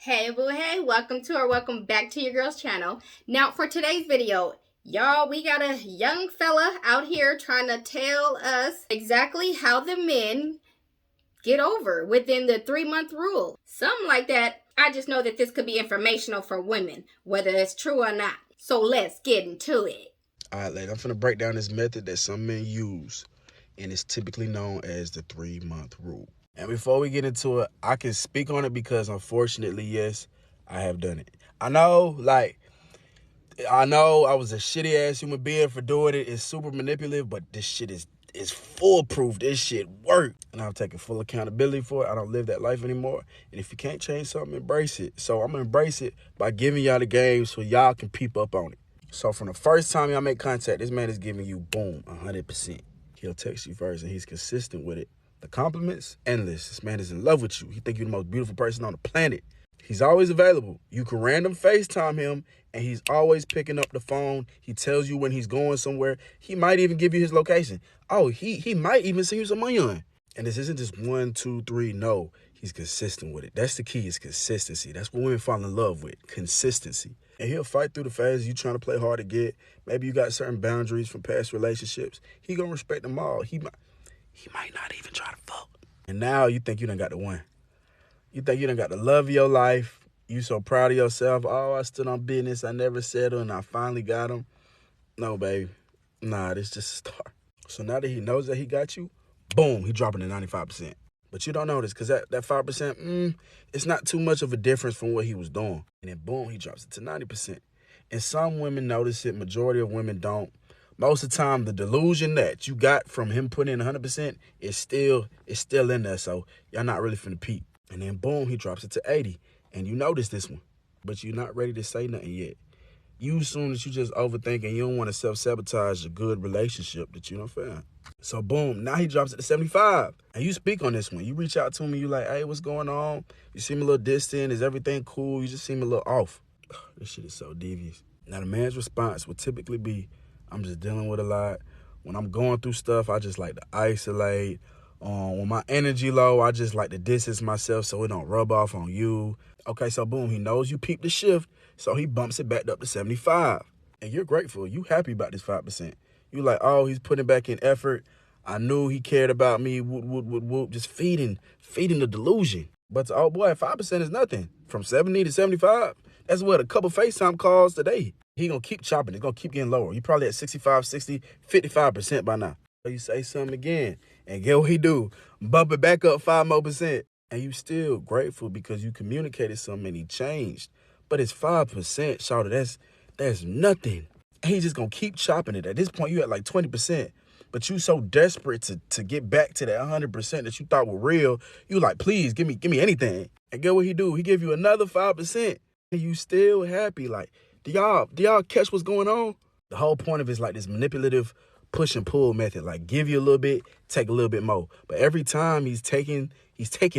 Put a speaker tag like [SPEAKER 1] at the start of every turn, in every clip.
[SPEAKER 1] Hey boo, hey, welcome back to your girl's channel. Now for today's video, y'all, we got a young fella out here trying to tell us exactly how the men get over within the 3-month rule. Something like that. I just know that this could be informational for women, whether it's true or not. So let's get into it.
[SPEAKER 2] All right, ladies, I'm finna break down this method that some men use, and it's typically known as the 3-month rule. And before we get into it, I can speak on it because unfortunately, yes, I have done it. I know I was a shitty ass human being for doing it. It's super manipulative, but this shit is foolproof. This shit worked. And I'm taking full accountability for it. I don't live that life anymore. And if you can't change something, embrace it. So I'm gonna embrace it by giving y'all the game so y'all can peep up on it. So from the first time y'all make contact, this man is giving you, boom, 100%. He'll text you first, and he's consistent with it. The compliments, endless. This man is in love with you. He think you're the most beautiful person on the planet. He's always available. You can random FaceTime him, and he's always picking up the phone. He tells you when he's going somewhere. He might even give you his location. Oh, he might even send you some money on. And this isn't just 1, 2, 3. No, he's consistent with it. That's the key, is consistency. That's what women fall in love with, consistency. And he'll fight through the phases you trying to play hard to get. Maybe you got certain boundaries from past relationships. He gonna respect them all. He might not even try to fuck. And now you think you done got the one. You think you done got the love of your life. You so proud of yourself. Oh, I stood on business. I never settled, and I finally got him. No, baby. Nah, this just a start. So now that he knows that he got you, boom, he dropping to 95%. But you don't notice because that 5%, it's not too much of a difference from what he was doing. And then boom, he drops it to 90%. And some women notice it, majority of women don't. Most of the time, the delusion that you got from him putting in 100% is still in there. So y'all not really finna peep. And then boom, he drops it to 80. And you notice this one, but you're not ready to say nothing yet. You assume that you just overthinking. You don't want to self-sabotage a good relationship that you don't found. So boom, now he drops it to 75. And you speak on this one. You reach out to him and you like, hey, what's going on? You seem a little distant. Is everything cool? You just seem a little off. This shit is so devious. Now the man's response would typically be, I'm just dealing with a lot. When I'm going through stuff, I just like to isolate. When my energy low, I just like to distance myself so it don't rub off on you. Okay, so boom, he knows you peep the shift, so he bumps it back up to 75. And you're grateful. You happy about this 5%. You like, oh, he's putting back in effort. I knew he cared about me. Whoop. Just feeding the delusion. But oh boy, 5% is nothing. From 70 to 75, that's what, a couple FaceTime calls today. He gonna keep chopping. It's gonna keep getting lower. You probably at 65, 60, 55% by now. So you say something again, and get what he do? Bump it back up 5 more percent. And you still grateful because you communicated something and he changed. But it's 5%, shawty. That's nothing. And he's just gonna keep chopping it. At this point, you at like 20%. But you so desperate to get back to that 100% that you thought were real. You like, please give me anything. And get what he do? He give you another 5%. And you still happy. Like, do y'all catch what's going on? The whole point of it is like this manipulative push and pull method. Like, give you a little bit, take a little bit more. But every time he's taking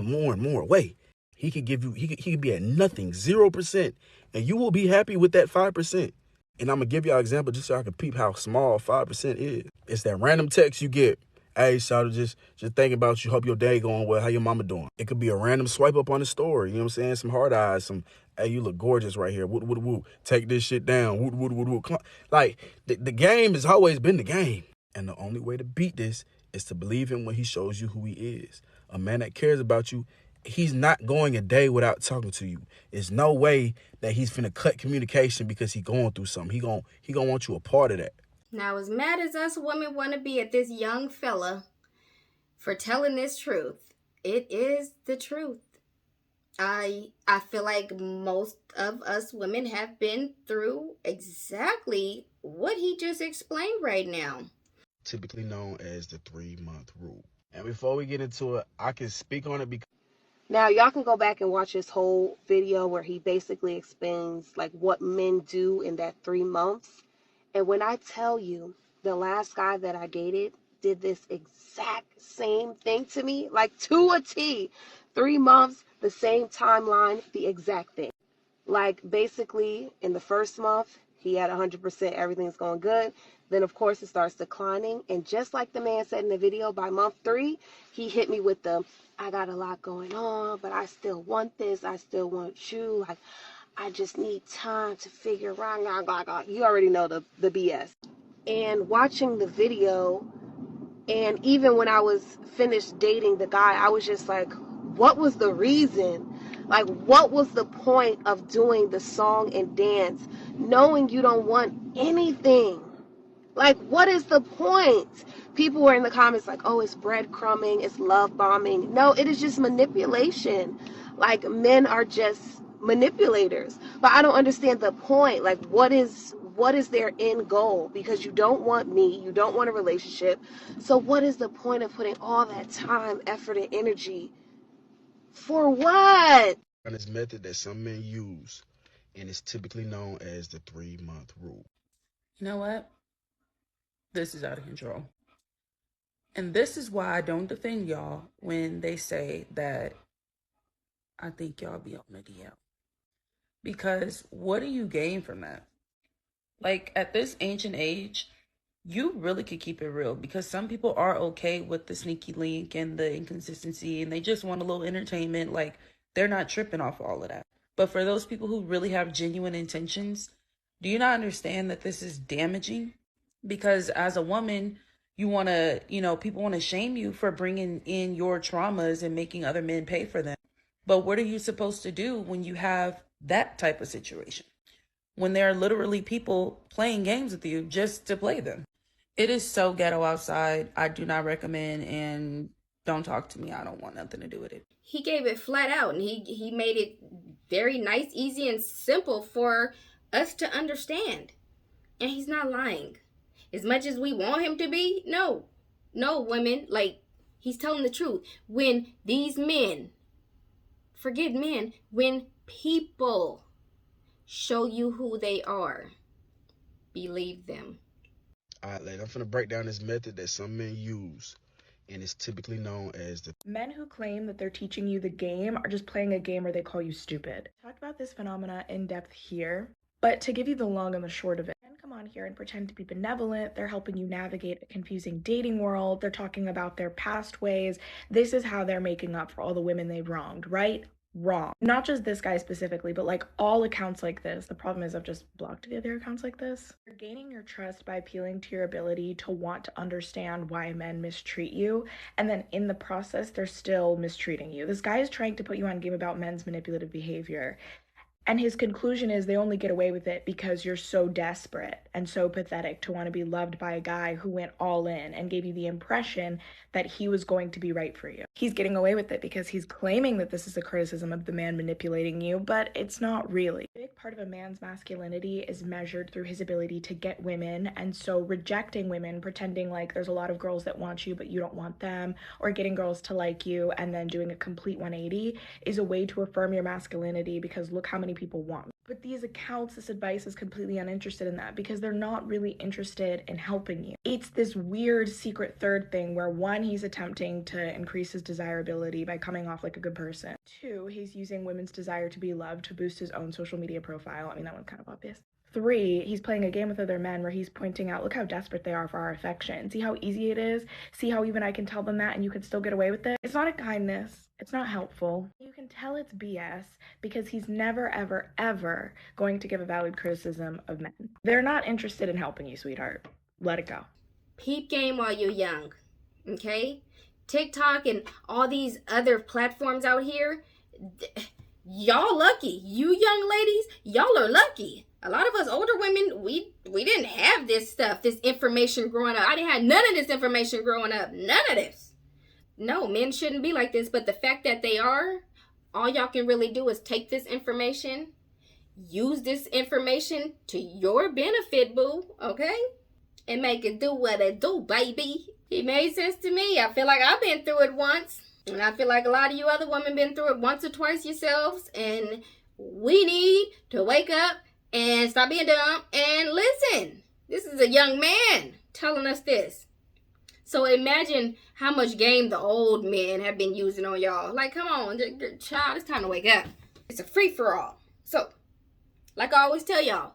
[SPEAKER 2] more and more away. He could give you, he could be at nothing, 0%. And you will be happy with that 5%. And I'm gonna give y'all an example just so I can peep how small 5% is. It's that random text you get. Hey, shawty, just thinking about you. Hope your day going well. How your mama doing? It could be a random swipe up on the story. You know what I'm saying? Some hard eyes. Some, hey, you look gorgeous right here. Woo. Take this shit down. Woo. Like, the game has always been the game. And the only way to beat this is to believe him when he shows you who he is. A man that cares about you, he's not going a day without talking to you. There's no way that he's finna cut communication because he going through something. He gonna want you a part of that.
[SPEAKER 1] Now, as mad as us women want to be at this young fella for telling this truth, it is the truth. I feel like most of us women have been through exactly what he just explained right now.
[SPEAKER 2] Typically known as the 3-month rule. And before we get into it, I can speak on it because
[SPEAKER 3] now, y'all can go back and watch his whole video where he basically explains like what men do in that 3 months. And when I tell you, the last guy that I dated did this exact same thing to me, like to a T. 3 months, the same timeline, the exact thing. Like basically in the first month, He had 100%, everything's going good. Then, of course, it starts declining. And just like the man said in the video, by month 3, he hit me with the, I got a lot going on, but I still want this. I still want you. Like, I just need time to figure out. You already know the BS. And watching the video, and even when I was finished dating the guy, I was just like, what was the reason? Like, what was the point of doing the song and dance, knowing you don't want anything? Like, what is the point? People were in the comments like, oh, it's breadcrumbing, it's love bombing. No, it is just manipulation. Like, men are just manipulators. But I don't understand the point. Like, what is their end goal? Because you don't want me, you don't want a relationship. So what is the point of putting all that time, effort, and energy for what?
[SPEAKER 2] This method that some men use, and it's typically known as the 3-month rule.
[SPEAKER 4] You know what? This is out of control. And this is why I don't defend y'all when they say that I think y'all be on the DL. Because what do you gain from that? Like, at this ancient age, you really could keep it real, because some people are okay with the sneaky link and the inconsistency, and they just want a little entertainment. Like, they're not tripping off all of that. But for those people who really have genuine intentions, do you not understand that this is damaging? Because as a woman, you want to, people want to shame you for bringing in your traumas and making other men pay for them. But what are you supposed to do when you have that type of situation? When there are literally people playing games with you just to play them. It is so ghetto outside. I do not recommend, and don't talk to me. I don't want nothing to do with it.
[SPEAKER 1] He gave it flat out, and he made it very nice, easy, and simple for us to understand. And he's not lying. As much as we want him to be, no, women, like, he's telling the truth. When these men, forget men, when people show you who they are, believe them.
[SPEAKER 2] All right, lady, I'm finna break down this method that some men use, and it's typically known as the...
[SPEAKER 5] Men who claim that they're teaching you the game are just playing a game where they call you stupid. I talked about this phenomena in depth here, but to give you the long and the short of it, men come on here and pretend to be benevolent. They're helping you navigate a confusing dating world. They're talking about their past ways. This is how they're making up for all the women they've wronged, right? Wrong. Not just this guy specifically, but like all accounts like this. The problem is I've just blocked the other accounts like this. You're gaining your trust by appealing to your ability to want to understand why men mistreat you, and then in the process they're still mistreating you. This guy is trying to put you on game about men's manipulative behavior. And his conclusion is they only get away with it because you're so desperate and so pathetic to want to be loved by a guy who went all in and gave you the impression that he was going to be right for you. He's getting away with it because he's claiming that this is a criticism of the man manipulating you, but it's not really. A big part of a man's masculinity is measured through his ability to get women, and so rejecting women, pretending like there's a lot of girls that want you but you don't want them, or getting girls to like you and then doing a complete 180 is a way to affirm your masculinity, because look how many people want me. But these accounts, this advice is completely uninterested in that, because they're not really interested in helping you. It's this weird secret third thing where, one, he's attempting to increase his desirability by coming off like a good person. Two, he's using women's desire to be loved to boost his own social media profile. I mean, that one's kind of obvious. Three, he's playing a game with other men where he's pointing out, look how desperate they are for our affection. See how easy it is? See how even I can tell them that and you can still get away with it? It's not a kindness. It's not helpful. You can tell it's BS because he's never, ever, ever going to give a valid criticism of men. They're not interested in helping you, sweetheart. Let it go.
[SPEAKER 1] Peep game while you're young, okay? TikTok and all these other platforms out here, y'all lucky. You young ladies, y'all are lucky. A lot of us older women, we didn't have this stuff, this information growing up. I didn't have none of this information growing up. None of this. No, men shouldn't be like this, but the fact that they are, all y'all can really do is take this information, use this information to your benefit, boo, okay? And make it do what it do, baby. It made sense to me. I feel like I've been through it once, and I feel like a lot of you other women been through it once or twice yourselves, and we need to wake up and stop being dumb and listen. This is a young man telling us this. So imagine how much game the old men have been using on y'all. Like, come on, child, it's time to wake up. It's a free-for-all. So, like I always tell y'all,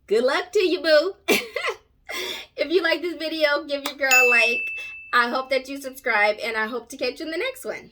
[SPEAKER 1] good luck to you, boo. If you like this video, give your girl a like. I hope that you subscribe, and I hope to catch you in the next one.